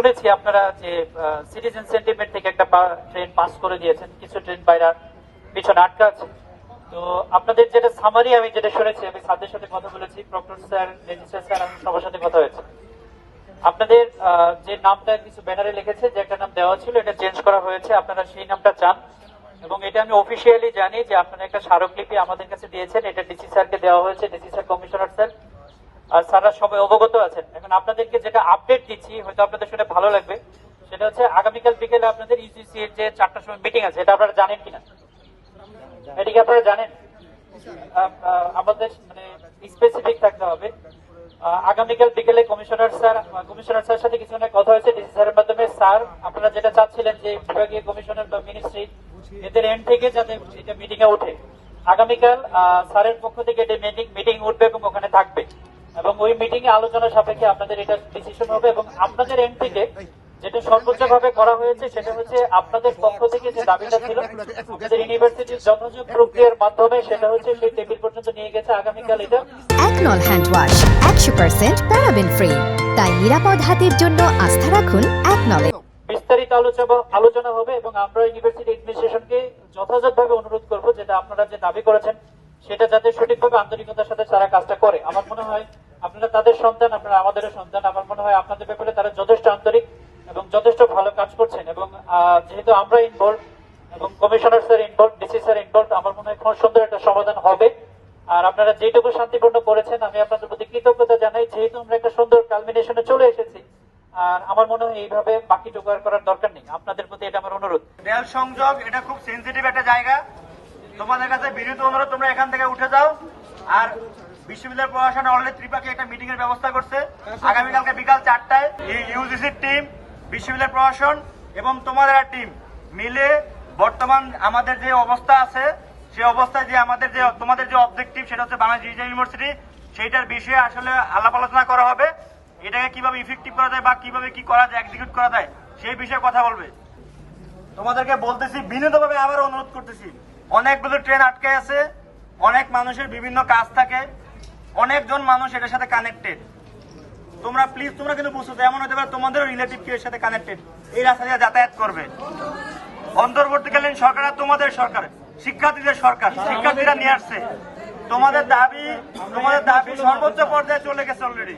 শুনেছি আপনারা যে সিটিজেন সেন্টিমেন্ট থেকে একটা ট্রেন পাস করে দিয়েছেন, কিছু ট্রেন বাইরা পিছনে আটকা আছে। তো আপনাদের যেটা সামারি আমি যেটা শুনেছি, আমি স্যারদের সাথে কথা বলেছি, প্রক্টর স্যার, রেজিস্ট্রার স্যার, আমি সবার সাথে কথা হয়েছে। আপনাদের যে নামটা কিছু ব্যানারে লিখেছে যে একটা নাম দেওয়া ছিল, এটা চেঞ্জ করা হয়েছে, আপনারা সেই নামটা চান। এবং এটা আমি অফিসিয়ালি জানি যে আপনারা একটা স্মারকলিপি আমাদের কাছে দিয়েছেন, এটা ডিসি স্যারকে দেওয়া হয়েছে, ডিসি স্যার, কমিশনার স্যার আর স্যাররা সবাই অবগত আছেন। এখন আপনাদেরকে যেটা আপডেট দিচ্ছি, হয়তো আপনাদের শুনে ভালো লাগবে, সেটা হচ্ছে আগামীকাল বিকেলে আপনাদের ইউজিসি এর যে 4টার সময় মিটিং আছে, এটা আপনারা জানেন কিনা? এটা কি আপনারা জানেন? আমাদের মানে স্পেসিফিক থাকতে হবে। আগামীকাল বিকেলে কমিশনার স্যার সাথে কিছু কথা হয়েছে ডিসি স্যারের মাধ্যমে। স্যার, আপনারা যেটা চাচ্ছিলেন যে বিভাগীয় কমিশনার বা মিনিস্ট্রি এদের এন্ড থেকে যাতে এটা মিটিং এ ওঠে, আগামীকাল স্যারের পক্ষ থেকে এটা মিটিং উঠবে এবং ওখানে থাকবে, এবং ওই মিটিং এ আলোচনা সাপেক্ষে আপনাদের এটা ডিসিশন হবে। এবং আপনাদের এন্ড থেকে যেটা সর্বোচ্চ ভাবে করা হয়েছে সেটা হচ্ছে আপনাদের পক্ষ থেকে যে দাবিটা ছিল আপনাদের ইউনিভার্সিটির যথাযথ প্রক্রিয়ার মাধ্যমে সেটা হচ্ছে সেই টেবিল পর্যন্ত নিয়ে গেছে। আগামীকাল এটা একনল হ্যান্ড ওয়াশ 100% প্যারাবেন ফ্রি, তাই নিরাপদ হাতের জন্য আস্থা রাখুন একনলে। বিস্তারিত আলোচনা হবে এবং আমরা ইউনিভার্সিটি অ্যাডমিনিস্ট্রেশনকে যথাযথভাবে অনুরোধ করব যেটা আপনারা যে দাবি করেছেন সেটা যাতে সঠিকভাবে আন্তরিকতার সাথে তারা কাজটা করে। আমার মনে হয় আপনারা তাদের সন্তান, আপনারা আমাদেরও সন্তান। আমার মনে হয় আপনাদের ব্যাপারে তারা যথেষ্ট আন্তরিক এবং যথেষ্ট ভালো কাজ করছেন। এবং যেহেতু আমরা ইনভলভ এবং commissioner sir involve, DC sir involve, আমার মনে হয় খুব সুন্দর একটা সমাধান হবে। আর আপনারা যেটুকু শান্তিপূর্ণ করেছেন আমি আপনাদের প্রতি কৃতজ্ঞতা জানাই, যেহেতু আমরা একটা সুন্দর কালমিনেশনে চলে এসেছি। আর আমার মনে হয় এইভাবে বাকিটুকু আর করার দরকার নেই। আপনাদের প্রতি এটা আমার অনুরোধ। রেল সংযোগ এটা খুব সেন্সিটিভ একটা জায়গা, তোমাদের কাছে বিরত অনুরোধ তোমরা এখান থেকে উঠে যাও। আর বিশ্ববিদ্যালয় প্রশাসন অলরেডি ত্রিপাক্ষী একটা মিটিং এর ব্যবস্থা করছে আগামীকালকে বিকাল 4টায়। ইউজিসির টিম, বিশ্ববিদ্যালয় প্রশাসন এবং তোমাদের টিম মিলে বর্তমান আমাদের যে অবস্থা আছে সেই অবস্থায় যে আমাদের যে তোমাদের যে অবজেক্টিভ সেটা হচ্ছে বাংলাদেশ ডিজিটাল ইউনিভার্সিটি, সেইটার বিষয়ে আসলে আলাপ আলোচনা করা হবে। এটাকে কিভাবে ইফেক্টিভ করা যায় বা কিভাবে কি করা যায়, এক্সিকিউট করা যায় সেই বিষয়ে কথা বলবে। তোমাদেরকে বলতেছি, বিনীতভাবে আবার অনুরোধ করতেছি, অনেকগুলো ট্রেন আটকে আছে, অনেক মানুষের বিভিন্ন কাজ থাকে, অনেকজন মানুষ এটার সাথে কানেক্টেড। তোমরা প্লিজ, তোমরা কিন্তু বুঝছো এমন হতে পারে তোমাদেরও রিলেটিভ কেউ এর সাথে কানেক্টেড, এই রাস্তা দিয়ে যাতায়াত করবে। অন্তর্বর্তীকালীন সরকার আর তোমাদের সরকার, শিক্ষার্থীদের সরকার, শিক্ষার্থীরা নিয়ে আসছে। তোমাদের দাবি সর্বোচ্চ পর্যায়ে চলে গেছে অলরেডি।